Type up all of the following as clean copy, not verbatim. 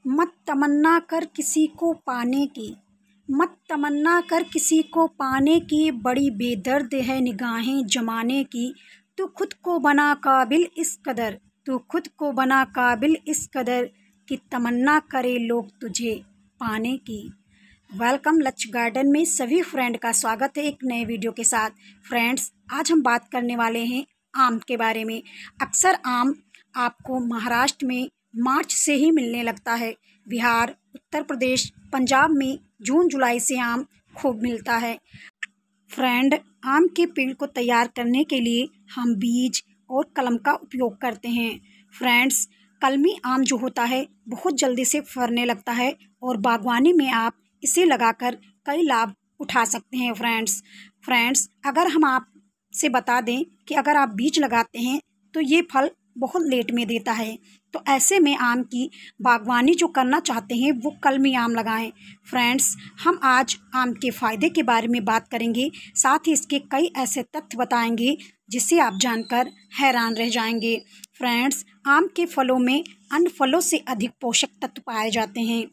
मत तमन्ना कर किसी को पाने की, मत तमन्ना कर किसी को पाने की, बड़ी बेदर्द है निगाहें जमाने की। तू खुद को बना काबिल इस कदर, तू खुद को बना काबिल इस कदर कि तमन्ना करे लोग तुझे पाने की। वेलकम लक्ष्य गार्डन में सभी फ्रेंड का स्वागत है एक नए वीडियो के साथ। फ्रेंड्स, आज हम बात करने वाले हैं आम के बारे में। अक्सर आम आपको महाराष्ट्र में मार्च से ही मिलने लगता है। बिहार, उत्तर प्रदेश, पंजाब में जून जुलाई से आम खूब मिलता है। फ्रेंड, आम के पेड़ को तैयार करने के लिए हम बीज और कलम का उपयोग करते हैं। फ्रेंड्स, कलमी आम जो होता है बहुत जल्दी से फरने लगता है और बागवानी में आप इसे लगाकर कई लाभ उठा सकते हैं। फ्रेंड्स, अगर हम आपसे बता दें कि अगर आप बीज लगाते हैं तो ये फल बहुत लेट में देता है, तो ऐसे में आम की बागवानी जो करना चाहते हैं वो कलमी आम लगाएं। फ्रेंड्स, हम आज आम के फ़ायदे के बारे में बात करेंगे, साथ ही इसके कई ऐसे तथ्य बताएंगे जिसे आप जानकर हैरान रह जाएंगे। फ्रेंड्स, आम के फलों में अन्य फलों से अधिक पोषक तत्व पाए जाते हैं।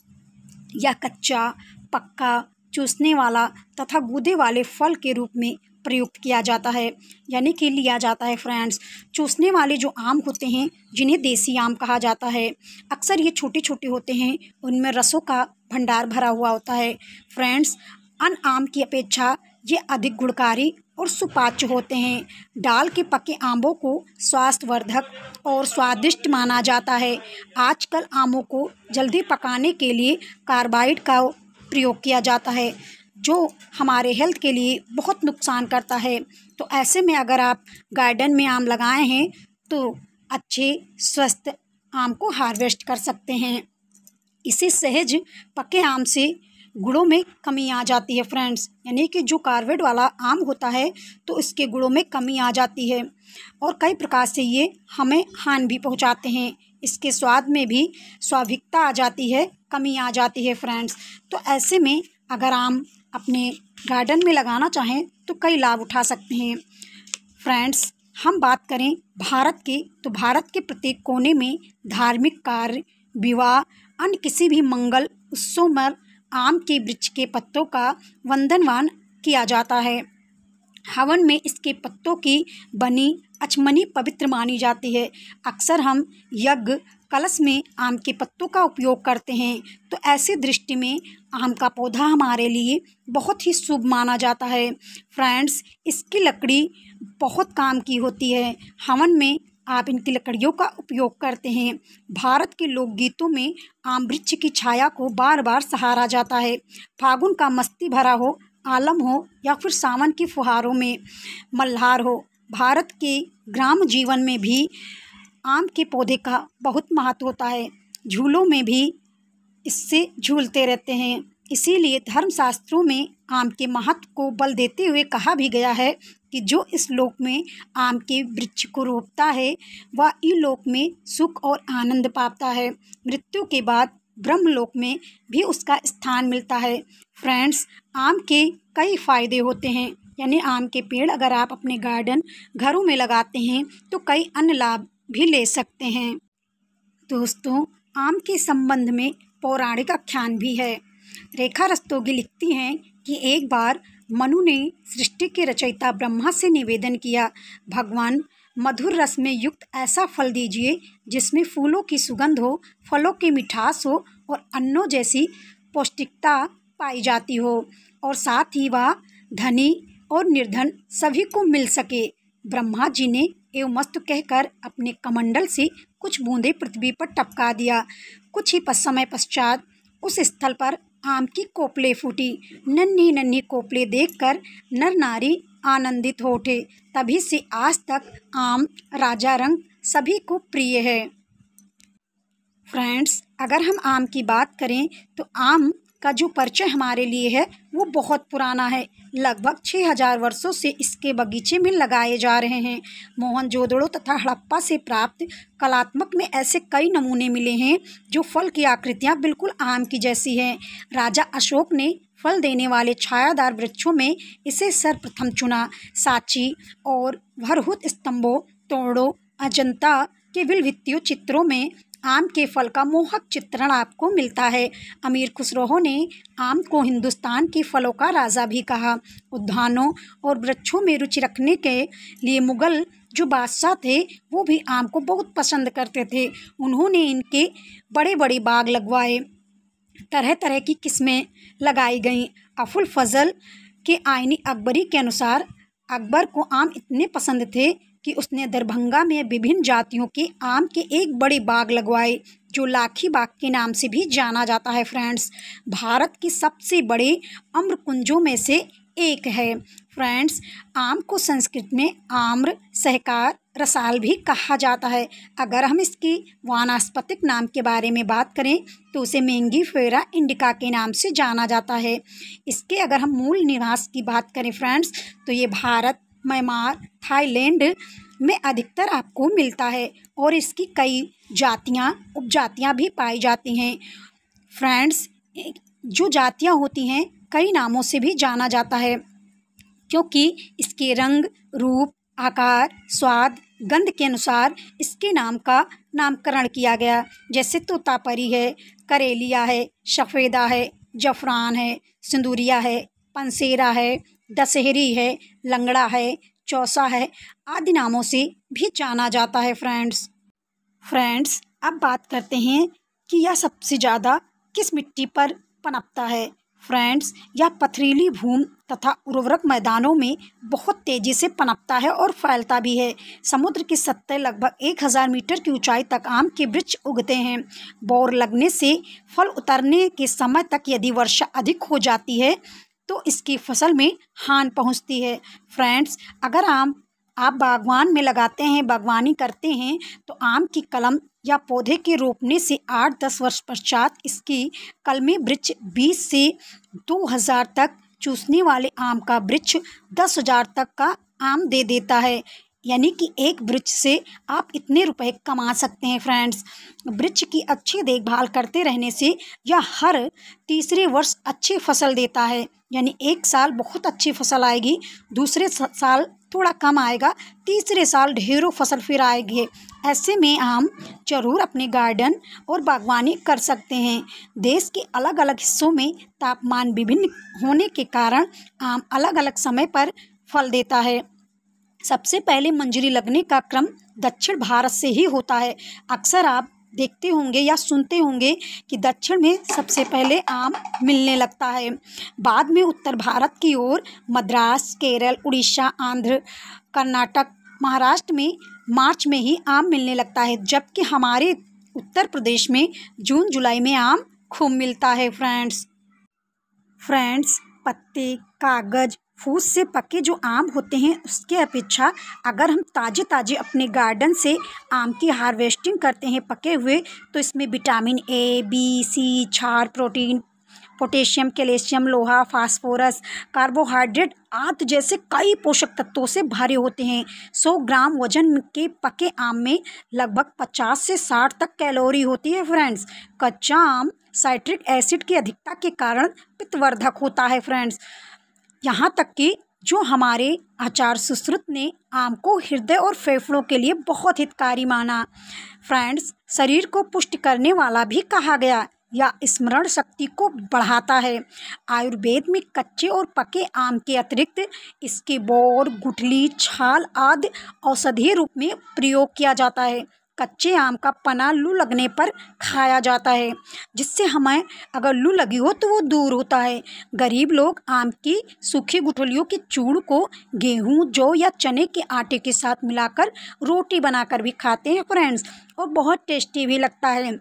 यह कच्चा, पक्का, चूसने वाला तथा गूदे वाले फल के रूप में प्रयुक्त किया जाता है, यानी कि लिया जाता है। फ्रेंड्स, चूसने वाले जो आम होते हैं जिन्हें देसी आम कहा जाता है, अक्सर ये छोटे छोटे होते हैं, उनमें रसों का भंडार भरा हुआ होता है। फ्रेंड्स, अन्य आम की अपेक्षा ये अधिक गुणकारी और सुपाच्य होते हैं। डाल के पके आमों को स्वास्थ्यवर्धक और स्वादिष्ट माना जाता है। आजकल आमों को जल्दी पकाने के लिए कार्बाइड का प्रयोग किया जाता है, जो हमारे हेल्थ के लिए बहुत नुकसान करता है। तो ऐसे में अगर आप गार्डन में आम लगाए हैं तो अच्छे स्वस्थ आम को हार्वेस्ट कर सकते हैं। इसी सहज पके आम से गुणों में कमी आ जाती है। फ्रेंड्स, यानी कि जो कार्बाइड वाला आम होता है तो इसके गुणों में कमी आ जाती है और कई प्रकार से ये हमें हानि भी पहुंचाते हैं। इसके स्वाद में भी स्वाभाविकता आ जाती है, कमी आ जाती है। फ्रेंड्स, तो ऐसे में अगर आम अपने गार्डन में लगाना चाहें तो कई लाभ उठा सकते हैं। फ्रेंड्स, हम बात करें भारत के, तो भारत के प्रत्येक कोने में धार्मिक कार्य, विवाह, अन्य किसी भी मंगल उत्सव में आम के वृक्ष के पत्तों का वंदनवान किया जाता है। हवन में इसके पत्तों की बनी अचमनी पवित्र मानी जाती है। अक्सर हम यज्ञ कलश में आम के पत्तों का उपयोग करते हैं, तो ऐसी दृष्टि में आम का पौधा हमारे लिए बहुत ही शुभ माना जाता है। फ्रेंड्स, इसकी लकड़ी बहुत काम की होती है। हवन में आप इनकी लकड़ियों का उपयोग करते हैं। भारत के लोकगीतों में आम वृक्ष की छाया को बार बार सहारा जाता है। फागुन का मस्ती भरा हो आलम हो या फिर सावन की फुहारों में मल्हार हो, भारत के ग्राम जीवन में भी आम के पौधे का बहुत महत्व होता है। झूलों में भी इससे झूलते रहते हैं। इसीलिए धर्मशास्त्रों में आम के महत्व को बल देते हुए कहा भी गया है कि जो इस लोक में आम के वृक्ष को रोपता है वह इलोक में सुख और आनंद पाता है। मृत्यु के बाद ब्रह्मलोक में भी उसका स्थान मिलता है। फ्रेंड्स, आम के कई फायदे होते हैं, यानी आम के पेड़ अगर आप अपने गार्डन घरों में लगाते हैं तो कई अन्य लाभ भी ले सकते हैं। दोस्तों, आम के संबंध में पौराणिक आख्यान भी है। रेखा रस्तोगी लिखती हैं कि एक बार मनु ने सृष्टि के रचयिता ब्रह्मा से निवेदन किया, भगवान, मधुर रस में युक्त ऐसा फल दीजिए जिसमें फूलों की सुगंध हो, फलों की मिठास हो और अन्नों जैसी पौष्टिकता पाई जाती हो और साथ ही वह धनी और निर्धन सभी को मिल सके। ब्रह्मा जी ने एवं मस्त कहकर अपने कमंडल से कुछ बूंदें पृथ्वी पर टपका दिया। कुछ ही समय पश्चात उस स्थल पर आम की कोपलें फूटी। नन्ही नन्ही कोपलें देखकर नर नारी आनंदित हो उठे। तभी से आज तक आम राजा रंग सभी को प्रिय है। फ्रेंड्स, अगर हम आम की बात करें तो आम का जो परिचय हमारे लिए है वो बहुत पुराना है। लगभग 6000 वर्षों से इसके बगीचे में लगाए जा रहे हैं। मोहनजोदड़ो तथा हड़प्पा से प्राप्त कलात्मक में ऐसे कई नमूने मिले हैं जो फल की आकृतियां बिल्कुल आम की जैसी हैं। राजा अशोक ने फल देने वाले छायादार वृक्षों में इसे सर्वप्रथम चुना। सांची और भरहुत स्तंभों, तोड़ों, अजंता के भित्तियों चित्रों में आम के फल का मोहक चित्रण आपको मिलता है। अमीर खुसरो ने आम को हिंदुस्तान के फलों का राजा भी कहा। उद्यानों और वृक्षों में रुचि रखने के लिए मुगल जो बादशाह थे वो भी आम को बहुत पसंद करते थे। उन्होंने इनके बड़े बड़े बाग लगवाए, तरह तरह की किस्में लगाई गईं। अबुल फजल के आईनी अकबरी के अनुसार अकबर को आम इतने पसंद थे कि उसने दरभंगा में विभिन्न जातियों के आम के एक बड़े बाग लगवाए, जो लाखी बाग के नाम से भी जाना जाता है। फ्रेंड्स, भारत के सबसे बड़े अम्रकुंजों में से एक है। फ्रेंड्स, आम को संस्कृत में आम्र, सहकार, रसाल भी कहा जाता है। अगर हम इसकी वानस्पतिक नाम के बारे में बात करें तो उसे मैंगीफेरा इंडिका के नाम से जाना जाता है। इसके अगर हम मूल निवास की बात करें फ्रेंड्स, तो ये भारत, म्यांमार, थाईलैंड में अधिकतर आपको मिलता है और इसकी कई जातियाँ, उपजातियाँ भी पाई जाती हैं। फ्रेंड्स, जो जातियाँ होती हैं कई नामों से भी जाना जाता है, क्योंकि इसके रंग, रूप, आकार, स्वाद, गंध के अनुसार इसके नाम का नामकरण किया गया। जैसे तोतापरी है, करेलिया है, सफ़ेदा है, जफरान है, सिंदूरिया है, पंसेरा है, दशहरी है, लंगड़ा है, चौसा है आदि नामों से भी जाना जाता है। फ्रेंड्स, अब बात करते हैं कि यह सबसे ज़्यादा किस मिट्टी पर पनपता है। फ्रेंड्स, यह पथरीली भूमि तथा उर्वरक मैदानों में बहुत तेज़ी से पनपता है और फैलता भी है। समुद्र की सतह लगभग 1000 मीटर की ऊंचाई तक आम के वृक्ष उगते हैं। बौर लगने से फल उतरने के समय तक यदि वर्षा अधिक हो जाती है तो इसकी फसल में हानि पहुंचती है। फ्रेंड्स, अगर आप बागवान में लगाते हैं, बागवानी करते हैं, तो आम की कलम या पौधे के रोपने से 8-10 वर्ष पश्चात इसकी कलमी वृक्ष 20 से 2000 तक, चूसने वाले आम का वृक्ष 10,000 तक का आम दे देता है। यानी कि एक वृक्ष से आप इतने रुपए कमा सकते हैं। फ्रेंड्स, वृक्ष की अच्छी देखभाल करते रहने से यह हर तीसरे वर्ष अच्छी फसल देता है। यानी एक साल बहुत अच्छी फसल आएगी, दूसरे साल थोड़ा कम आएगा, तीसरे साल ढेरों फसल फिर आएगी। ऐसे में आम जरूर अपने गार्डन और बागवानी कर सकते हैं। देश के अलग अलग हिस्सों में तापमान विभिन्न होने के कारण आम अलग अलग समय पर फल देता है। सबसे पहले मंजरी लगने का क्रम दक्षिण भारत से ही होता है। अक्सर आप देखते होंगे या सुनते होंगे कि दक्षिण में सबसे पहले आम मिलने लगता है, बाद में उत्तर भारत की ओर मद्रास, केरल, उड़ीसा, आंध्र, कर्नाटक, महाराष्ट्र में मार्च में ही आम मिलने लगता है, जबकि हमारे उत्तर प्रदेश में जून जुलाई में आम खूब मिलता है। फ्रेंड्स, पत्ते, कागज, फूस से पके जो आम होते हैं उसके अपेक्षा अगर हम ताज़े ताज़े अपने गार्डन से आम की हार्वेस्टिंग करते हैं पके हुए, तो इसमें विटामिन ए, बी, सी, क्षार, प्रोटीन, पोटेशियम, कैल्शियम, लोहा, फास्फोरस, कार्बोहाइड्रेट आदि जैसे कई पोषक तत्वों से भरे होते हैं। 100 ग्राम वजन के पके आम में लगभग 50 से 60 तक कैलोरी होती है। फ्रेंड्स, कच्चा आम साइट्रिक एसिड की अधिकता के कारण पित्तवर्धक होता है। फ्रेंड्स, यहाँ तक कि जो हमारे आचार्य सुश्रुत ने आम को हृदय और फेफड़ों के लिए बहुत हितकारी माना। फ्रेंड्स, शरीर को पुष्ट करने वाला भी कहा गया या स्मरण शक्ति को बढ़ाता है। आयुर्वेद में कच्चे और पके आम के अतिरिक्त इसके बोर, गुठली, छाल आदि औषधीय रूप में प्रयोग किया जाता है। कच्चे आम का पना लू लगने पर खाया जाता है, जिससे हमें अगर लू लगी हो तो वो दूर होता है। गरीब लोग आम की सूखी गुठलियों के चूर्ण को गेहूं, जौ या चने के आटे के साथ मिलाकर रोटी बनाकर भी खाते हैं। फ्रेंड्स, और बहुत टेस्टी भी लगता है।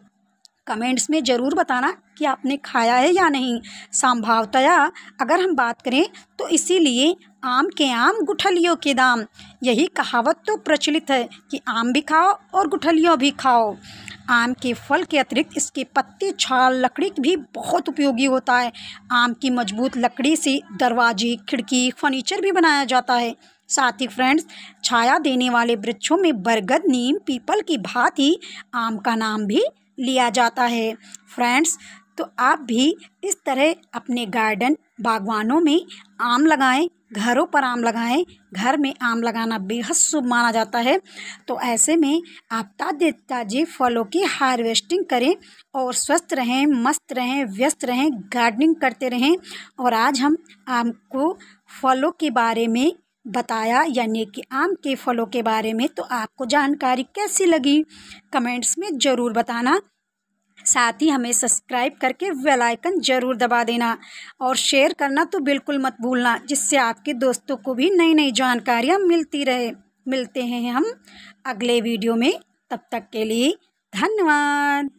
कमेंट्स में ज़रूर बताना कि आपने खाया है या नहीं। संभवतया अगर हम बात करें तो इसीलिए आम के आम गुठलियों के दाम, यही कहावत तो प्रचलित है कि आम भी खाओ और गुठलियों भी खाओ। आम के फल के अतिरिक्त इसके पत्ते, छाल, लकड़ी भी बहुत उपयोगी होता है। आम की मजबूत लकड़ी से दरवाजे, खिड़की, फर्नीचर भी बनाया जाता है। साथ ही फ्रेंड्स, छाया देने वाले वृक्षों में बरगद, नीम, पीपल की भांति आम का नाम भी लिया जाता है। फ्रेंड्स, तो आप भी इस तरह अपने गार्डन बागवानों में आम लगाएं, घरों पर आम लगाएं। घर में आम लगाना बेहद शुभ माना जाता है। तो ऐसे में आप ताजे ताजे फलों की हार्वेस्टिंग करें और स्वस्थ रहें, मस्त रहें, व्यस्त रहें, गार्डनिंग करते रहें। और आज हम आपको फलों के बारे में बताया, यानी कि आम के फलों के बारे में। तो आपको जानकारी कैसी लगी कमेंट्स में ज़रूर बताना। साथ ही हमें सब्सक्राइब करके बेल आइकन ज़रूर दबा देना और शेयर करना तो बिल्कुल मत भूलना, जिससे आपके दोस्तों को भी नई नई जानकारियाँ मिलते हैं हम अगले वीडियो में। तब तक के लिए धन्यवाद।